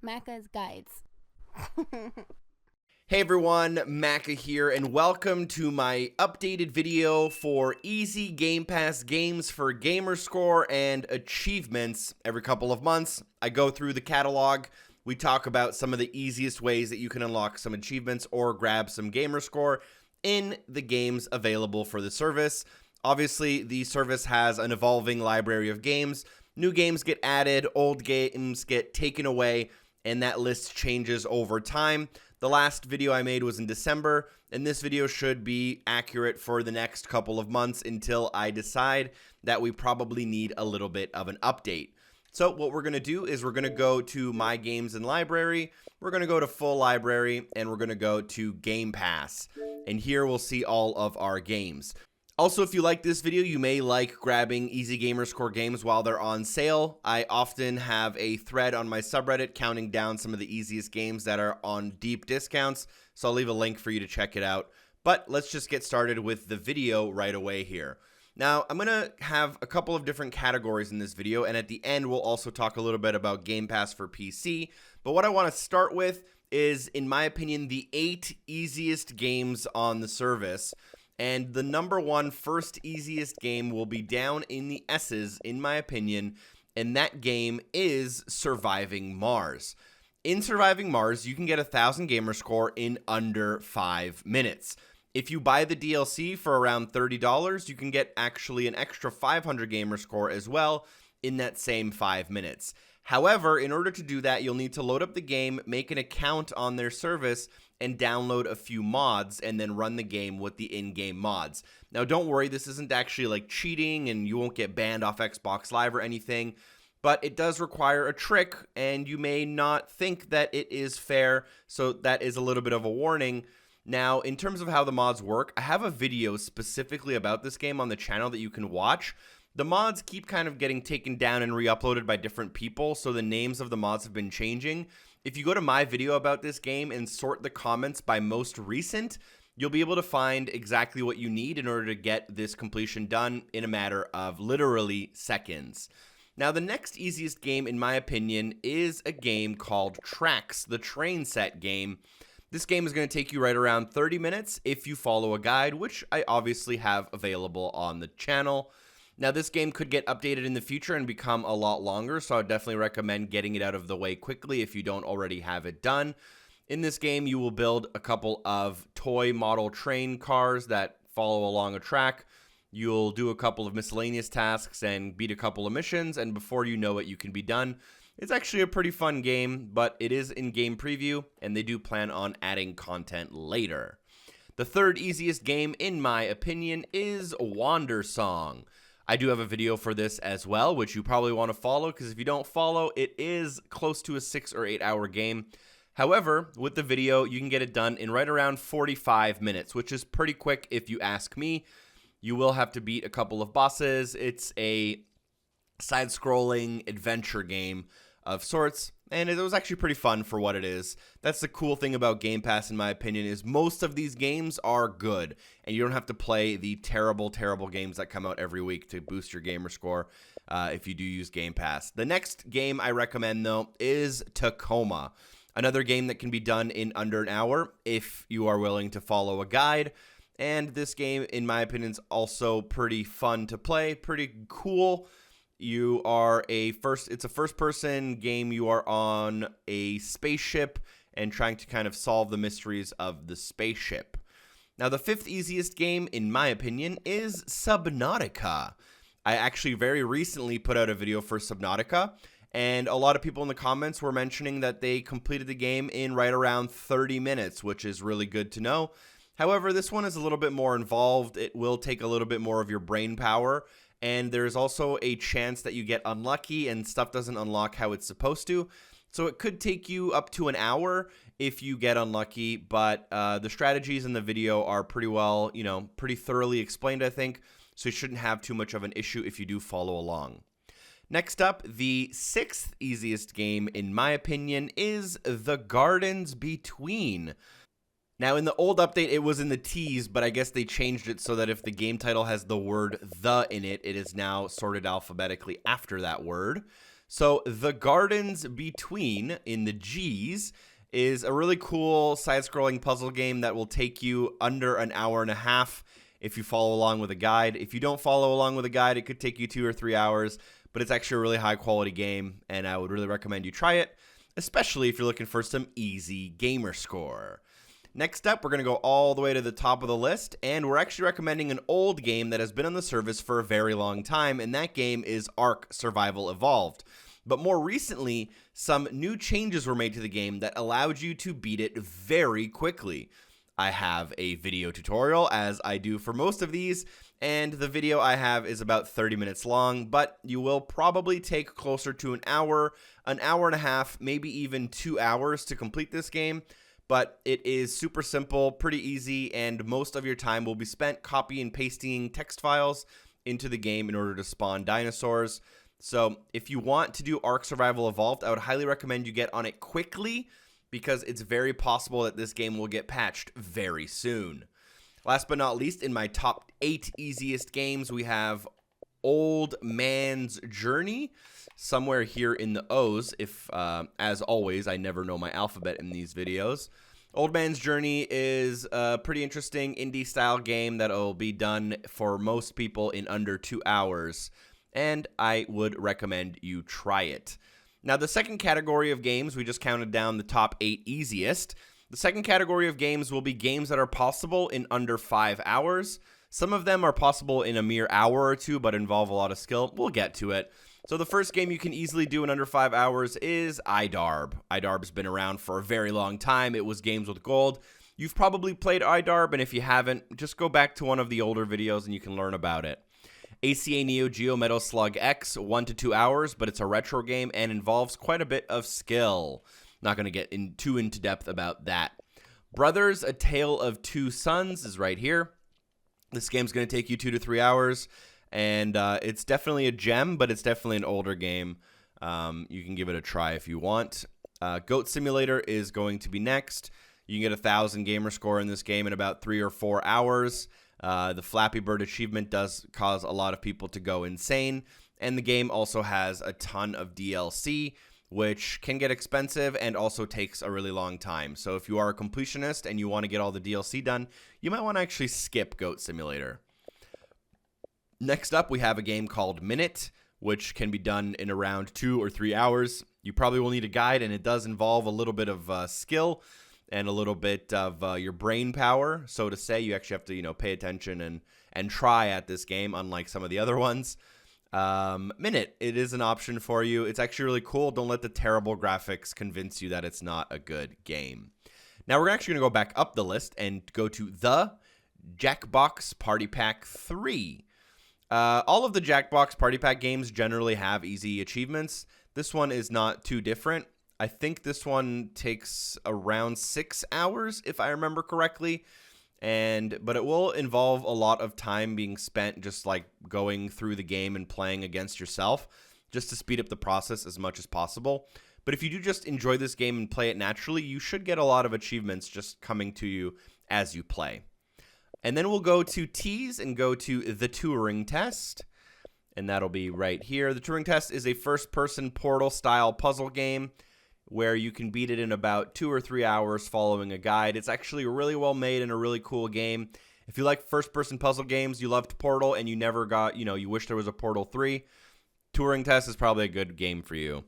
Macca's Guides. Hey everyone, Macca here, and welcome to my updated video for easy Game Pass games for Gamerscore and achievements. Every couple of months, I go through the catalog. We talk about some of the easiest ways that you can unlock some achievements or grab some Gamerscore in the games available for the service. Obviously, the service has an evolving library of games. New games get added, old games get taken away, and that list changes over time. The last video I made was in December, and this video should be accurate for the next couple of months until I decide that we probably need a little bit of an update. So what we're going to do is we're going to go to My Games and Library, we're going to go to Full Library, and we're going to go to Game Pass. And here we'll see all of our games. Also, if you like this video, you may like grabbing easy Gamerscore games while they're on sale. I often have a thread on my subreddit counting down some of the easiest games that are on deep discounts, so I'll leave a link for you to check it out. But let's just get started with the video right away here. Now, I'm going to have a couple of different categories in this video, and at the end, we'll also talk a little bit about Game Pass for PC. But what I want to start with is, in my opinion, the 8 easiest games on the service. And the number one first easiest game will be down in the S's, in my opinion, and that game is Surviving Mars. In Surviving Mars, you can get 1,000 Gamerscore in under 5 minutes. If you buy the DLC for around $30, you can get actually an extra 500 Gamerscore as well in that same 5 minutes. However, in order to do that, you'll need to load up the game, make an account on their service, and download a few mods, and then run the game with the in-game mods. Now, don't worry, this isn't actually like cheating, and you won't get banned off Xbox Live or anything, but it does require a trick, and you may not think that it is fair, so that is a little bit of a warning. Now, in terms of how the mods work, I have a video specifically about this game on the channel that you can watch. The mods keep kind of getting taken down and re-uploaded by different people, so the names of the mods have been changing. If you go to my video about this game and sort the comments by most recent, you'll be able to find exactly what you need in order to get this completion done in a matter of literally seconds. Now, the next easiest game, in my opinion, is a game called Tracks, the train set game. This game is going to take you right around 30 minutes if you follow a guide, which I obviously have available on the channel. Now, this game could get updated in the future and become a lot longer, so I would definitely recommend getting it out of the way quickly if you don't already have it done. In this game, you will build a couple of toy model train cars that follow along a track. You'll do a couple of miscellaneous tasks and beat a couple of missions, and before you know it, you can be done. It's actually a pretty fun game, but it is in-game preview, and they do plan on adding content later. The third easiest game, in my opinion, is Wandersong. I do have a video for this as well, which you probably want to follow, because if you don't follow, it is close to a 6 or 8 hour game. However, with the video, you can get it done in right around 45 minutes, which is pretty quick if you ask me. You will have to beat a couple of bosses. It's a side-scrolling adventure game of sorts, and it was actually pretty fun for what it is. That's the cool thing about Game Pass, in my opinion, is most of these games are good, and you don't have to play the terrible, terrible games that come out every week to boost your Gamerscore if you do use Game Pass. The next game I recommend, though, is Takoma, another game that can be done in under an hour if you are willing to follow a guide. And this game, in my opinion, is also pretty fun to play, pretty cool. It's a first-person game. You are on a spaceship and trying to kind of solve the mysteries of the spaceship. Now, the fifth easiest game, in my opinion, is Subnautica. I actually very recently put out a video for Subnautica, and a lot of people in the comments were mentioning that they completed the game in right around 30 minutes, which is really good to know. However, this one is a little bit more involved. It will take a little bit more of your brain power, and there's also a chance that you get unlucky and stuff doesn't unlock how it's supposed to. So it could take you up to an hour if you get unlucky, but the strategies in the video are pretty well, pretty thoroughly explained, I think, so you shouldn't have too much of an issue if you do follow along. Next up, the sixth easiest game, in my opinion, is The Gardens Between. Now, in the old update, it was in the T's, but I guess they changed it so that if the game title has the word "the" in it, it is now sorted alphabetically after that word. So The Gardens Between, in the G's, is a really cool side-scrolling puzzle game that will take you under an hour and a half if you follow along with a guide. If you don't follow along with a guide, it could take you 2 or 3 hours, but it's actually a really high-quality game, and I would really recommend you try it, especially if you're looking for some easy Gamerscore. Next up, we're going to go all the way to the top of the list, and we're actually recommending an old game that has been on the service for a very long time, and that game is Ark Survival Evolved. But more recently, some new changes were made to the game that allowed you to beat it very quickly. I have a video tutorial, as I do for most of these, and the video I have is about 30 minutes long, but you will probably take closer to an hour and a half, maybe even 2 hours to complete this game. But it is super simple, pretty easy, and most of your time will be spent copy and pasting text files into the game in order to spawn dinosaurs. So if you want to do Ark Survival Evolved, I would highly recommend you get on it quickly because it's very possible that this game will get patched very soon. Last but not least, in my top 8 easiest games, we have Old Man's Journey, somewhere here in the O's, if, as always, I never know my alphabet in these videos. Old Man's Journey is a pretty interesting indie-style game that will be done for most people in under 2 hours, and I would recommend you try it. Now, the second category of games, we just counted down the top 8 easiest. The second category of games will be games that are possible in under 5 hours. Some of them are possible in a mere hour or two, but involve a lot of skill. We'll get to it. So the first game you can easily do in under 5 hours is iDarb. iDarb's been around for a very long time. It was Games with Gold. You've probably played iDarb, and if you haven't, just go back to one of the older videos and you can learn about it. ACA Neo Geo Metal Slug X, 1 to 2 hours, but it's a retro game and involves quite a bit of skill. Not going to get too into depth about that. Brothers, A Tale of Two Sons is right here. This game's going to take you 2 to 3 hours, and it's definitely a gem, but it's definitely an older game. You can give it a try if you want. Goat Simulator is going to be next. You can get 1,000 Gamerscore in this game in about 3 or 4 hours. The Flappy Bird achievement does cause a lot of people to go insane, and the game also has a ton of DLC, which can get expensive and also takes a really long time. So if you are a completionist and you want to get all the DLC done, you might want to actually skip Goat Simulator. Next up, we have a game called Minute, which can be done in around 2 or 3 hours. You probably will need a guide, and it does involve a little bit of skill and a little bit of your brain power, so to say. You actually have to, pay attention and try at this game, unlike some of the other ones. Minute, it is an option for you. It's actually really cool. Don't let the terrible graphics convince you that it's not a good game. Now we're actually going to go back up the list and go to the Jackbox Party Pack 3. All of the Jackbox Party Pack games generally have easy achievements. This one is not too different. I think this one takes around 6 hours, if I remember correctly. But it will involve a lot of time being spent just like going through the game and playing against yourself, just to speed up the process as much as possible. But if you do just enjoy this game and play it naturally, you should get a lot of achievements just coming to you as you play. And then we'll go to T's and go to the Turing Test, and that'll be right here. The Turing Test is a first-person Portal-style puzzle game where you can beat it in about 2 or 3 hours following a guide. It's actually really well made and a really cool game. If you like first-person puzzle games, you loved Portal, and you never got, you wish there was a Portal 3, Turing Test is probably a good game for you.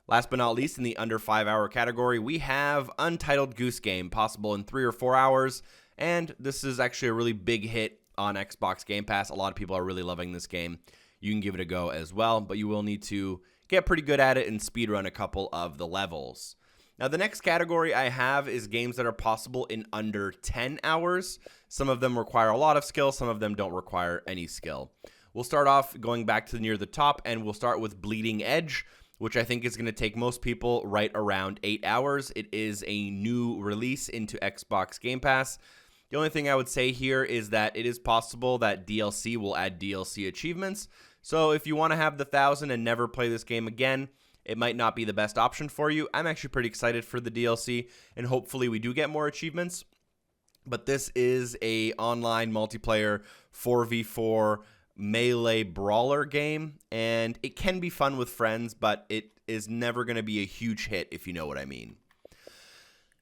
Last but not least, in the under 5 hour category, we have Untitled Goose Game, possible in 3 or 4 hours, and this is actually a really big hit on Xbox Game Pass. A lot of people are really loving this game. You can give it a go as well, but you will need to get pretty good at it and speedrun a couple of the levels. Now, the next category I have is games that are possible in under 10 hours. Some of them require a lot of skill, some of them don't require any skill. We'll start off going back to near the top, and we'll start with Bleeding Edge, which I think is going to take most people right around 8 hours. It is a new release into Xbox Game Pass. The only thing I would say here is that it is possible that DLC will add DLC achievements. So if you want to have the 1,000 and never play this game again, it might not be the best option for you. I'm actually pretty excited for the DLC, and hopefully we do get more achievements. But this is a online multiplayer 4v4 melee brawler game, and it can be fun with friends, but it is never going to be a huge hit, if you know what I mean.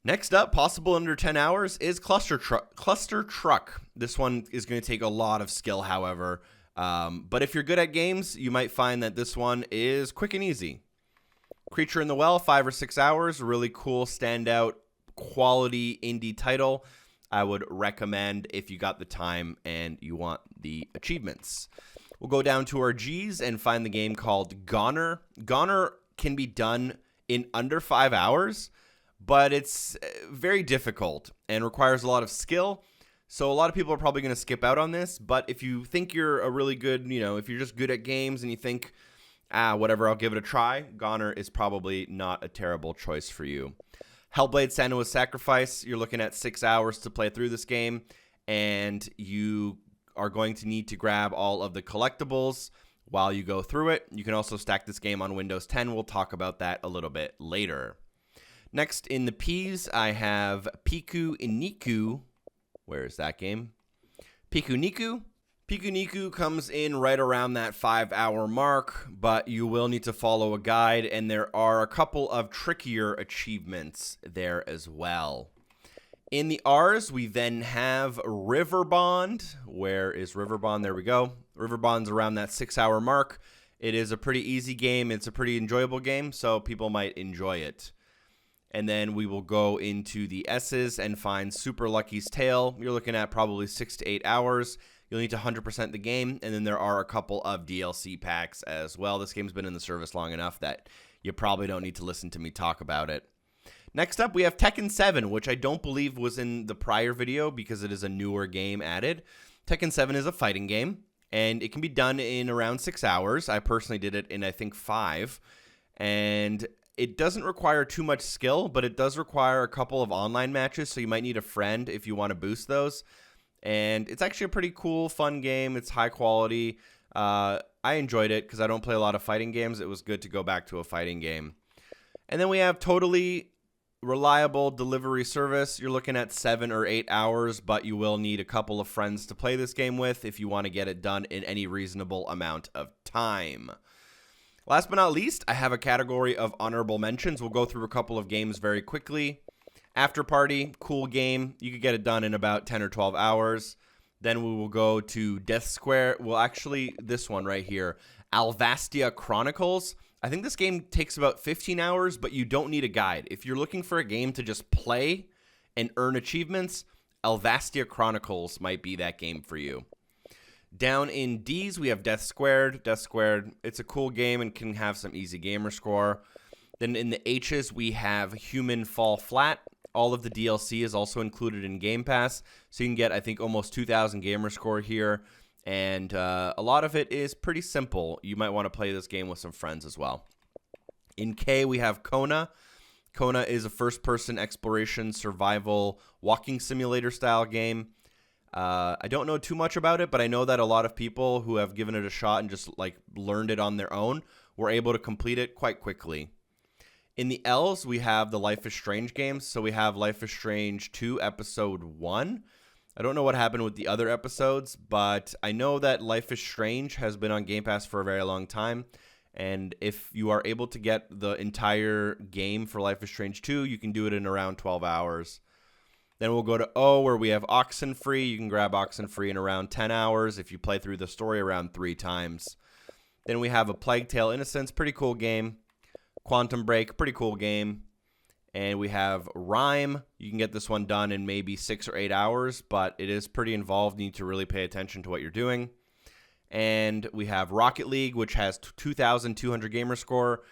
Next up, possible under 10 hours, is Cluster Truck. This one is going to take a lot of skill, however. But if you're good at games, you might find that this one is quick and easy. Creature in the Well, 5 or 6 hours. Really cool, standout, quality indie title. I would recommend if you got the time and you want the achievements. We'll go down to our G's and find the game called Goner. Goner can be done in under 5 hours, but it's very difficult and requires a lot of skill. So a lot of people are probably going to skip out on this, but if you think you're a really good, if you're just good at games and you think, whatever, I'll give it a try, Goner is probably not a terrible choice for you. Hellblade: Senua's Sacrifice, you're looking at 6 hours to play through this game, and you are going to need to grab all of the collectibles while you go through it. You can also stack this game on Windows 10. We'll talk about that a little bit later. Next in the P's, I have Pkun Ecoo. Where is that game? Pkun Ecoo. Pkun Ecoo comes in right around that 5-hour mark, but you will need to follow a guide, and there are a couple of trickier achievements there as well. In the R's, we then have Riverbond. Where is Riverbond? There we go. Riverbond's around that 6-hour mark. It is a pretty easy game. It's a pretty enjoyable game, so people might enjoy it. And then we will go into the S's and find Super Lucky's Tale. You're looking at probably 6 to 8 hours. You'll need to 100% the game, and then there are a couple of DLC packs as well. This game's been in the service long enough that you probably don't need to listen to me talk about it. Next up, we have Tekken 7, which I don't believe was in the prior video because it is a newer game added. Tekken 7 is a fighting game, and it can be done in around 6 hours. I personally did it in, I think, 5. And it doesn't require too much skill, but it does require a couple of online matches, so you might need a friend if you want to boost those. And it's actually a pretty cool, fun game. It's high quality. I enjoyed it because I don't play a lot of fighting games. It was good to go back to a fighting game. And then we have Totally Reliable Delivery Service. You're looking at 7 or 8 hours, but you will need a couple of friends to play this game with if you want to get it done in any reasonable amount of time. Last but not least, I have a category of honorable mentions. We'll go through a couple of games very quickly. After Party, cool game. You could get it done in about 10 or 12 hours. Then we will go to Death Square. Well, actually, this one right here, Elvistia Chronicles. I think this game takes about 15 hours, but you don't need a guide. If you're looking for a game to just play and earn achievements, Elvistia Chronicles might be that game for you. Down in D's, we have Death Squared. Death Squared, it's a cool game and can have some easy gamer score. Then in the H's, we have Human Fall Flat. All of the DLC is also included in Game Pass, so you can get, I think, almost 2,000 gamer score here. And a lot of it is pretty simple. You might want to play this game with some friends as well. In K, we have Kkona. Kkona is a first-person exploration, survival, walking simulator style game. I don't know too much about it, but I know that a lot of people who have given it a shot and just learned it on their own were able to complete it quite quickly. In the L's, we have the Life is Strange games. So we have Life is Strange 2 Episode 1. I don't know what happened with the other episodes, but I know that Life is Strange has been on Game Pass for a very long time. And if you are able to get the entire game for Life is Strange 2, you can do it in around 12 hours. Then we'll go to O, where we have Oxenfree. You can grab Oxenfree in around 10 hours if you play through the story around 3 times. Then we have A Plague Tale Innocence, pretty cool game. Quantum Break, pretty cool game. And we have Rhyme. You can get this one done in maybe 6 or 8 hours, but it is pretty involved. You need to really pay attention to what you're doing. And we have Rocket League, which has 2,200 gamer score.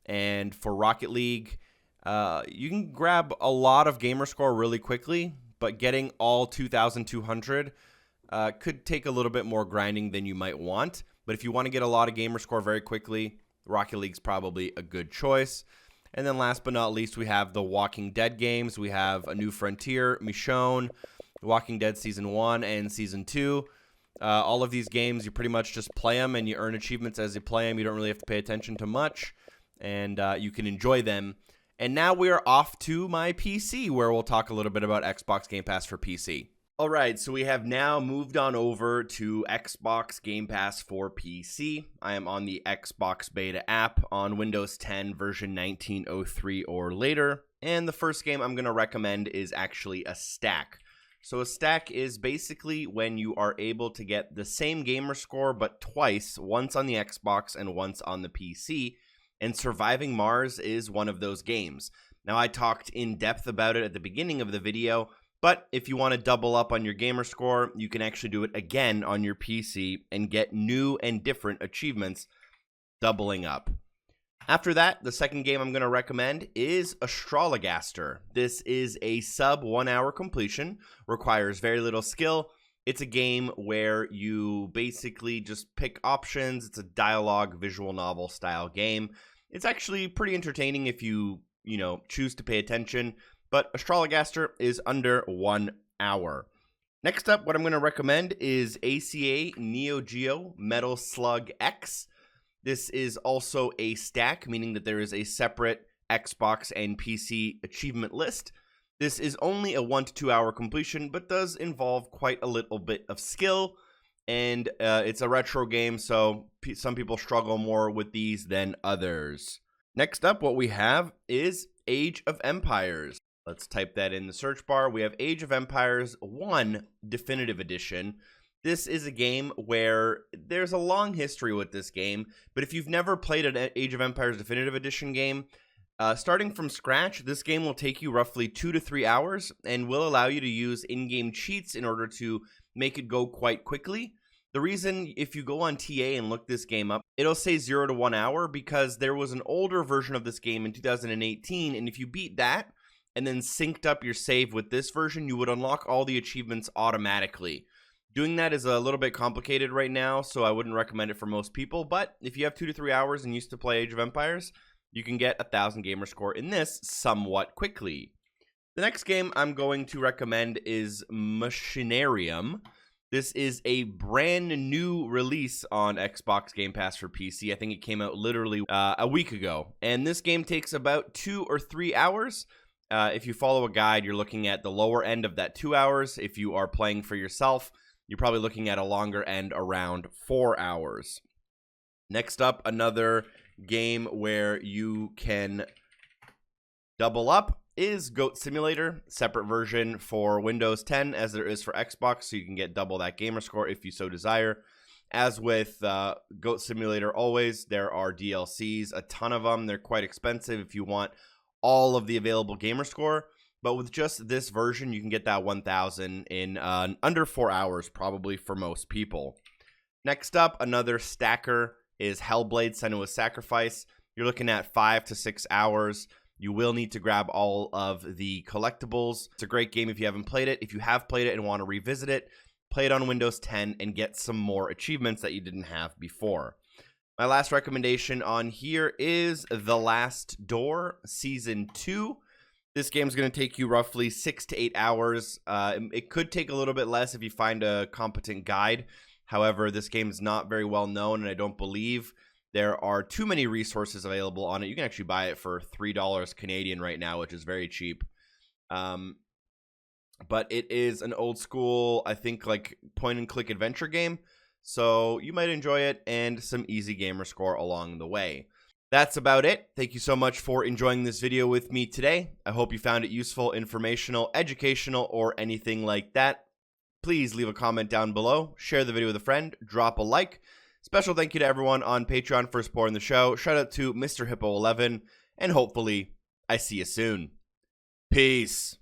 And for Rocket League, you can grab a lot of gamer score really quickly, but getting all 2,200 could take a little bit more grinding than you might want. But if you want to get a lot of gamer score very quickly, Rocket League's probably a good choice. And then last but not least, we have the Walking Dead games. We have A New Frontier, Michonne, Walking Dead Season 1 and Season 2. All of these games, you pretty much just play them and you earn achievements as you play them. You don't really have to pay attention to much, and you can enjoy them. And now we are off to my PC, where we'll talk a little bit about Xbox Game Pass for PC. All right, so we have now moved on over to Xbox Game Pass for PC. I am on the Xbox Beta app on Windows 10 version 1903 or later, and the first game I'm going to recommend is actually a stack. So a stack is basically when you are able to get the same gamer score but twice, once on the Xbox and once on the PC, and Surviving Mars is one of those games. Now, I talked in depth about it at the beginning of the video, but if you want to double up on your gamer score, you can actually do it again on your PC and get new and different achievements doubling up. After that, the second game I'm going to recommend is Astrologaster. This is a sub 1 hour completion, requires very little skill. It's a game where you basically just pick options. It's a dialogue visual novel style game. It's actually pretty entertaining if you choose to pay attention. But Astrologaster is under 1 hour. Next up, what I'm going to recommend is ACA Neo Geo Metal Slug X. This is also a stack, meaning that there is a separate Xbox and PC achievement list. This is only a 1 to 2 hour completion, but does involve quite a little bit of skill. And it's a retro game, so some people struggle more with these than others. Next up, what we have is Age of Empires. Let's type that in the search bar. We have Age of Empires 1 Definitive Edition. This is a game where there's a long history with this game, but if you've never played an Age of Empires Definitive Edition game, starting from scratch, this game will take you roughly 2 to 3 hours and will allow you to use in-game cheats in order to make it go quite quickly. The reason, if you go on TA and look this game up, it'll say 0 to 1 hour because there was an older version of this game in 2018, and if you beat that, and then synced up your save with this version, you would unlock all the achievements automatically. Doing that is a little bit complicated right now, so I wouldn't recommend it for most people, but if you have 2 to 3 hours and used to play Age of Empires, you can get 1,000 gamer score in this somewhat quickly. The next game I'm going to recommend is Machinarium. This is a brand new release on Xbox Game Pass for PC. I think it came out literally a week ago, and this game takes about 2 or 3 hours. If you follow a guide, you're looking at the lower end of that 2 hours. If you are playing for yourself, you're probably looking at a longer end around 4 hours. Next up, another game where you can double up is Goat Simulator. Separate version for Windows 10 as there is for Xbox, so you can get double that gamer score if you so desire. As with Goat Simulator always, there are DLCs, a ton of them. They're quite expensive if you want all of the available gamer score, but with just this version you can get that 1,000 in under 4 hours probably for most people. Next up, another stacker is Hellblade: Senua's Sacrifice. You're looking at 5 to 6 hours. You will need to grab all of the collectibles. It's a great game if you haven't played it. If you have played it and want to revisit it, play it on Windows 10 and get some more achievements that you didn't have before. My last recommendation on here is The Last Door Season 2. This game is going to take you roughly 6 to 8 hours. It could take a little bit less if you find a competent guide. However, this game is not very well known, and I don't believe there are too many resources available on it. You can actually buy it for $3 Canadian right now, which is very cheap. But it is an old school, I think, like point-and-click adventure game. So you might enjoy it and some easy gamer score along the way. That's about it. Thank you so much for enjoying this video with me today. I hope you found it useful, informational, educational, or anything like that. Please leave a comment down below, share the video with a friend, drop a like. Special thank you to everyone on Patreon for supporting the show. Shout out to Mr. Hippo11, and hopefully I see you soon. Peace.